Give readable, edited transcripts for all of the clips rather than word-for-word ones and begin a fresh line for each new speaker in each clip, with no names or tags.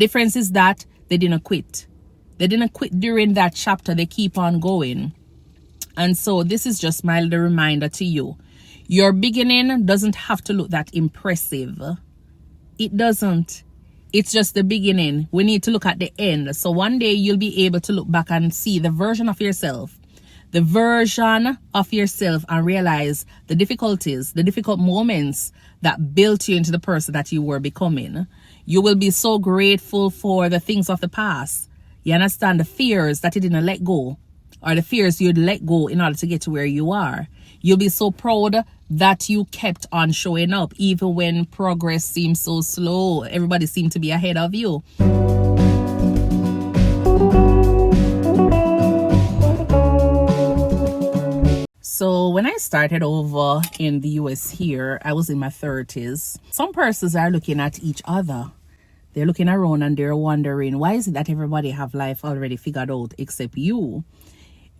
Difference is that they didn't quit. They didn't quit during that chapter. They keep on going. And so this is just my little reminder to you. Your beginning doesn't have to look that impressive. It doesn't. It's just the beginning. We need to look at the end. So one day you'll be able to look back and see the version of yourself. The version of yourself, and realize the difficulties, the difficult moments that built you into the person that you were becoming. You will be so grateful for the things of the past. You understand the fears that you didn't let go, or the fears you'd let go in order to get to where you are. You'll be so proud that you kept on showing up, even when progress seems so slow. Everybody seemed to be ahead of you. So when I started over in the US here, I was in my 30s. Some persons are looking at each other. They're looking around and they're wondering, why is it that everybody have life already figured out except you?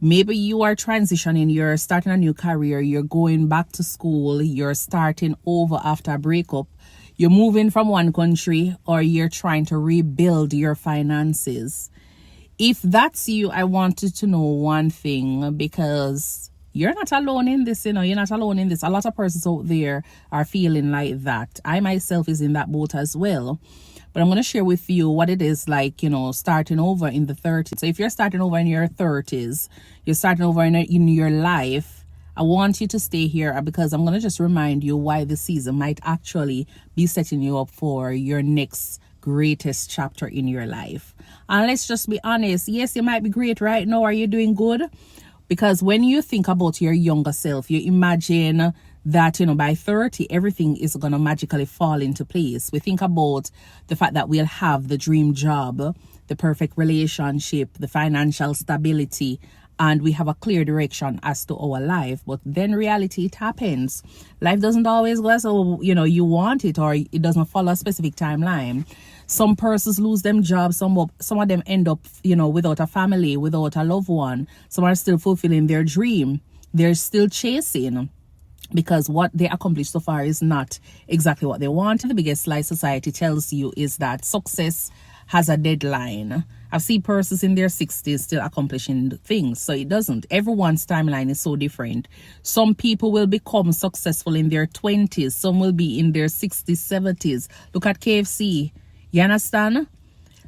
Maybe you are transitioning, you're starting a new career, you're going back to school, you're starting over after a breakup, you're moving from one country, or you're trying to rebuild your finances. If that's you, I wanted to know one thing, because you're not alone in this, you're not alone in this. A lot of persons out there are feeling like that. I myself is in that boat as well. But I'm going to share with you what it is like, starting over in the 30s. So if you're starting over in your 30s, you're starting over in your life, I want you to stay here, because I'm going to just remind you why this season might actually be setting you up for your next greatest chapter in your life. And let's just be honest. Yes, you might be great right now. Are you doing good? Because when you think about your younger self, you imagine that, by 30, everything is going to magically fall into place. We think about the fact that we'll have the dream job, the perfect relationship, the financial stability, and we have a clear direction as to our life. But then reality, it happens. Life doesn't always go as you want it, or it doesn't follow a specific timeline. Some persons lose them jobs. Some of them end up, without a family, without a loved one. Some are still fulfilling their dream. They're still chasing, because what they accomplished so far is not exactly what they want. The biggest lie society tells you is that success has a deadline. I've seen persons in their 60s still accomplishing things. So it doesn't. Everyone's timeline is so different. Some people will become successful in their 20s. Some will be in their 60s, 70s. Look at KFC. You understand?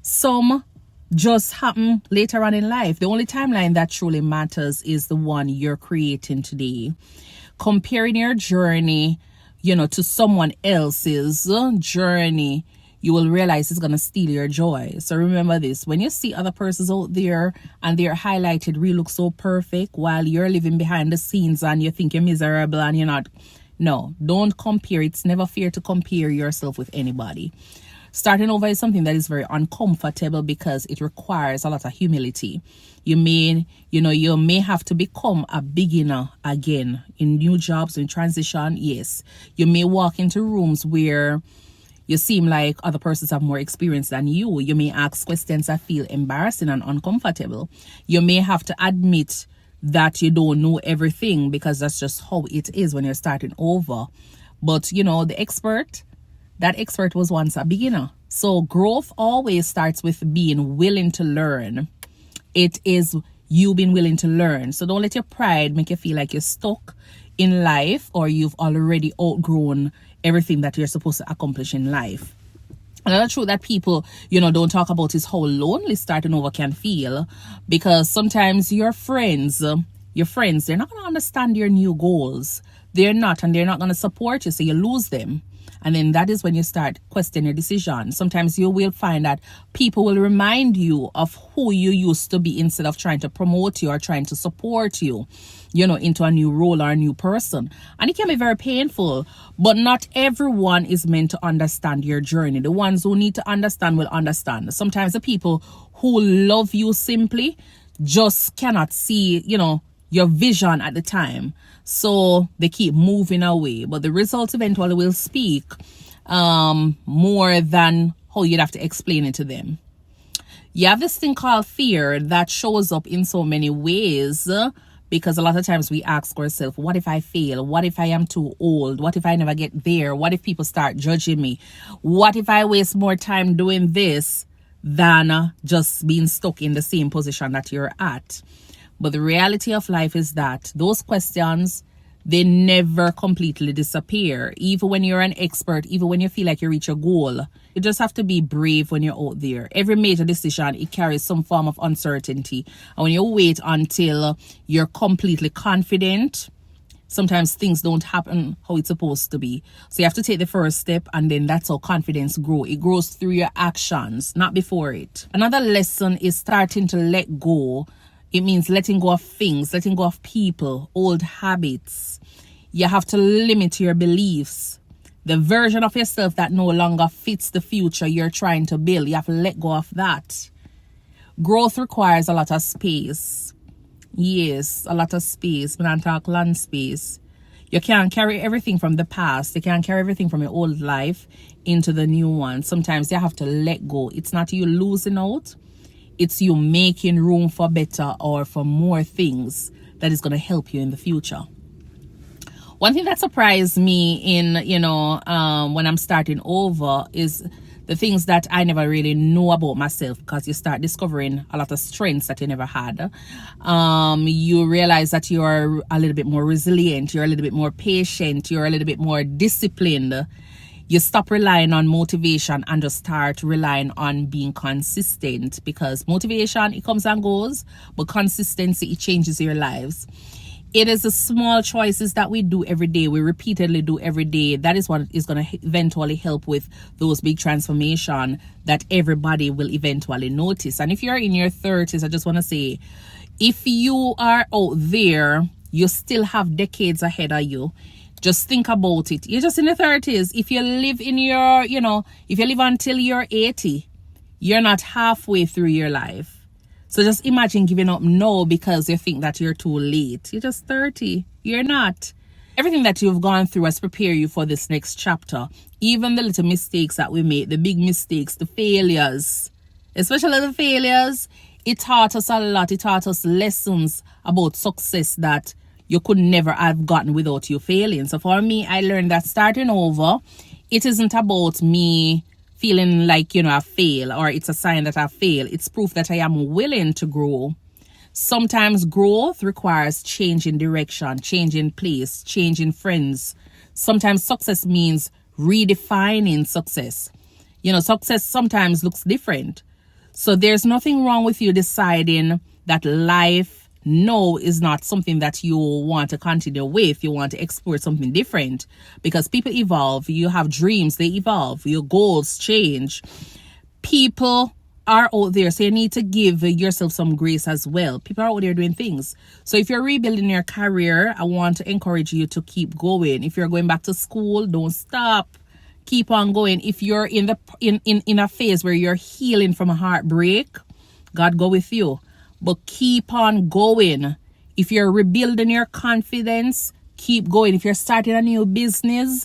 Some just happen later on in life. The only timeline that truly matters is the one you're creating today. Comparing your journey, to someone else's journey, you will realize it's going to steal your joy. So remember this: when you see other persons out there and they're highlighted, really look so perfect, while you're living behind the scenes and you think you're miserable and you're not. No, don't compare. It's never fair to compare yourself with anybody. Starting over is something that is very uncomfortable, because it requires a lot of humility. You may have to become a beginner again in new jobs, in transition. Yes, you may walk into rooms where you seem like other persons have more experience than you. You may ask questions that feel embarrassing and uncomfortable. You may have to admit that you don't know everything, because that's just how it is when you're starting over. But that expert was once a beginner. So growth always starts with being willing to learn. It is you being willing to learn. So don't let your pride make you feel like you're stuck in life, or you've already outgrown everything that you're supposed to accomplish in life. Another truth that people, don't talk about is how lonely starting over can feel, because sometimes your friends, they're not going to understand your new goals. They're not, and they're not going to support you, so you lose them. And then that is when you start questioning your decision. Sometimes you will find that people will remind you of who you used to be, instead of trying to promote you or trying to support you, into a new role or a new person. And it can be very painful, but not everyone is meant to understand your journey. The ones who need to understand will understand. Sometimes the people who love you simply just cannot see, your vision at the time. So they keep moving away. But the results eventually will speak more than how you'd have to explain it to them. You have this thing called fear that shows up in so many ways, because a lot of times we ask ourselves, what if I fail? What if I am too old? What if I never get there? What if people start judging me? What if I waste more time doing this than just being stuck in the same position that you're at. But the reality of life is that those questions, they never completely disappear. Even when you're an expert, even when you feel like you reach a goal, you just have to be brave when you're out there. Every major decision, it carries some form of uncertainty. And when you wait until you're completely confident, sometimes things don't happen how it's supposed to be. So you have to take the first step, and then that's how confidence grows. It grows through your actions, not before it. Another lesson is starting to let go. It means letting go of things, letting go of people, old habits. You have to limit your beliefs. The version of yourself that no longer fits the future you're trying to build, you have to let go of that. Growth requires a lot of space. Yes, a lot of space. When I talk land space, you can't carry everything from the past. You can't carry everything from your old life into the new one. Sometimes you have to let go. It's not you losing out. It's you making room for better or for more things that is going to help you in the future. One thing that surprised me in, when I'm starting over is the things that I never really know about myself, because you start discovering a lot of strengths that you never had. You realize that you're a little bit more resilient, you're a little bit more patient, you're a little bit more disciplined. You stop relying on motivation and just start relying on being consistent, because motivation, it comes and goes, but consistency, it changes your lives. It is the small choices that we do every day, we repeatedly do every day, that is what is going to eventually help with those big transformation that everybody will eventually notice. And if you're in your 30s, I just want to say, if you are out there, you still have decades ahead of you. Just think about it. You're just in your 30s. If you live in your, if you live until you're 80, you're not halfway through your life. So just imagine giving up now because you think that you're too late. You're just 30. You're not. Everything that you've gone through has prepared you for this next chapter. Even the little mistakes that we make, the big mistakes, the failures, especially the failures, it taught us a lot. It taught us lessons about success that you could never have gotten without you failing. So for me, I learned that starting over, it isn't about me feeling like, I fail, or it's a sign that I fail. It's proof that I am willing to grow. Sometimes growth requires change in direction, change in place, change in friends. Sometimes success means redefining success. Success sometimes looks different. So there's nothing wrong with you deciding that life no is not something that you want to continue with. You want to explore something different, because people evolve. You have dreams, they evolve. Your goals change. People are out there, so you need to give yourself some grace as well. People are out there doing things. So if you're rebuilding your career, I want to encourage you to keep going. If you're going back to school, don't stop. Keep on going. If you're in a phase where you're healing from a heartbreak, God go with you. But keep on going. If you're rebuilding your confidence, keep going. If you're starting a new business,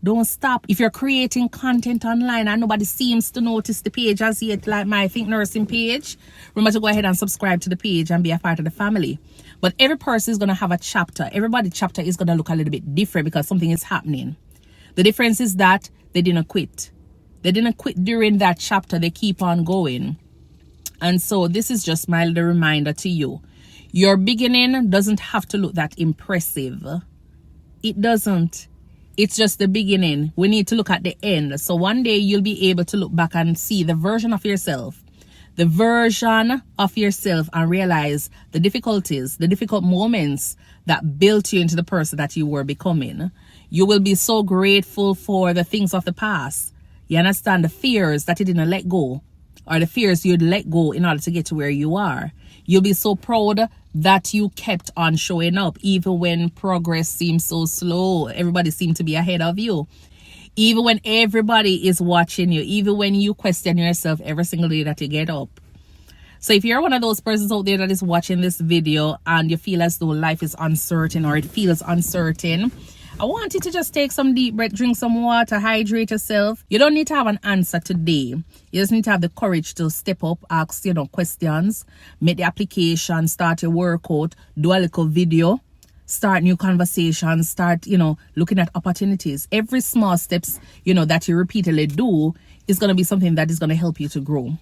don't stop. If you're creating content online and nobody seems to notice the page as yet, like my ThinkNursing page, remember to go ahead and subscribe to the page and be a part of the family. But every person is going to have a chapter. Everybody's chapter is going to look a little bit different because something is happening. The difference is that they didn't quit. They didn't quit during that chapter. They keep on going. And so this is just my little reminder to you. Your beginning doesn't have to look that impressive. It doesn't. It's just the beginning. We need to look at the end. So one day you'll be able to look back and see the version of yourself. The version of yourself, and realize the difficulties, the difficult moments that built you into the person that you were becoming. You will be so grateful for the things of the past. You understand the fears that you didn't let go, or the fears you'd let go in order to get to where you are. You'll be so proud that you kept on showing up, even when progress seems so slow. Everybody seemed to be ahead of you. Even when everybody is watching you, even when you question yourself every single day that you get up. So if you're one of those persons out there that is watching this video and you feel as though life is uncertain, or it feels uncertain, I want you to just take some deep breath, drink some water, hydrate yourself. You don't need to have an answer today. You just need to have the courage to step up, ask, questions, make the application, start your workout, do a little video, start new conversations, start, looking at opportunities. Every small steps, that you repeatedly do is going to be something that is going to help you to grow.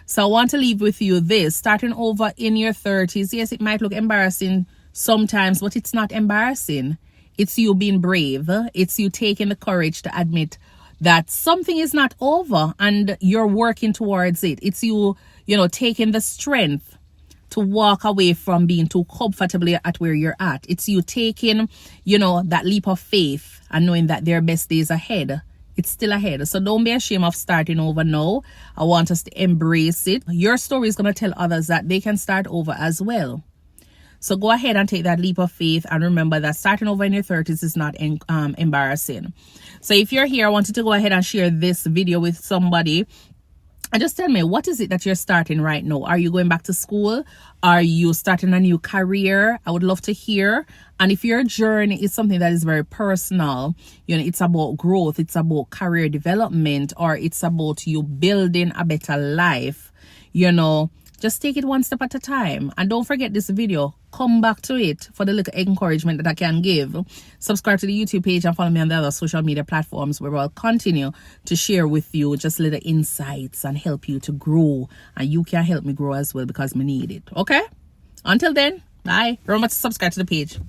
So I want to leave with you this: starting over in your 30s. Yes, it might look embarrassing sometimes, but it's not embarrassing. It's you being brave. It's you taking the courage to admit that something is not over and you're working towards it. It's you, taking the strength to walk away from being too comfortable at where you're at. It's you taking, that leap of faith and knowing that there are best days ahead. It's still ahead. So don't be ashamed of starting over now. I want us to embrace it. Your story is going to tell others that they can start over as well. So go ahead and take that leap of faith, and remember that starting over in your 30s is not embarrassing. So if you're here, I want you to go ahead and share this video with somebody. And just tell me, what is it that you're starting right now? Are you going back to school? Are you starting a new career? I would love to hear. And if your journey is something that is very personal, it's about growth, it's about career development, or it's about you building a better life, just take it one step at a time. And don't forget this video. Come back to it for the little encouragement that I can give. Subscribe to the YouTube page and follow me on the other social media platforms, where I'll continue to share with you just little insights and help you to grow. And you can help me grow as well, because me need it. Okay? Until then, bye. Remember to subscribe to the page.